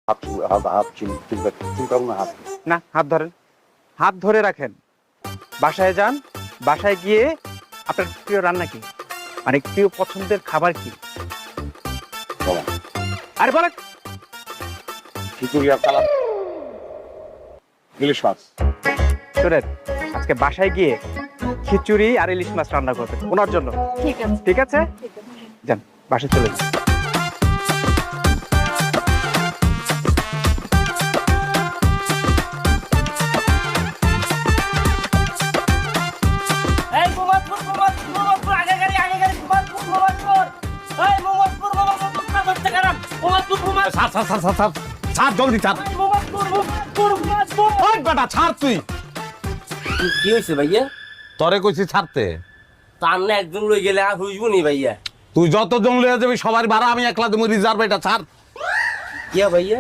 হাত হাত হাত চিন্তা না হাত। না, হাত ধরেন, হাত ধরে রাখেন। বাসায় যান, বাসায় গিয়ে আপনার প্রিয় রান্না কি, মানে প্রিয় পছন্দের খাবার কি? বলেন। আরে বলেন। খিচুড়ি আর সালাদ, ইলিশ মাছ। শুনেন, আজকে বাসায় গিয়ে খিচুড়ি আর ইলিশ মাছ রান্না করবেন ওনার জন্য। ঠিক আছে। ঠিক আছে, যান বাসায় চলে যান। এই মোহাম্মদপুর মোহাম্মদপুর মোহাম্মদপুর আগে গাড়ি মোহাম্মদপুর মোহাম্মদপুর এই মোহাম্মদপুর মোহাম্মদপুর না ধরতে কারণ মোহাম্মদপুর মোহাম্মদপুর ছাড় ছাড় ছাড় ছাড় ছাড় ছাড়, জলদি ছাড়। এই মোহাম্মদপুর মোহাম্মদপুর মোহাম্মদপুর ওই বেটা ছাড় তুই। কি হইছে ভাইয়া? তরে কইছি ছাড়তে। তার না একজন লই গেলে আর হইব নি ভাইয়া। তুই যত জন লইয়া যাবি সবার ভাড়া আমি একলা দেবো, রিজার্ভ। এটা ছাড়। কিয়া ভাইয়া?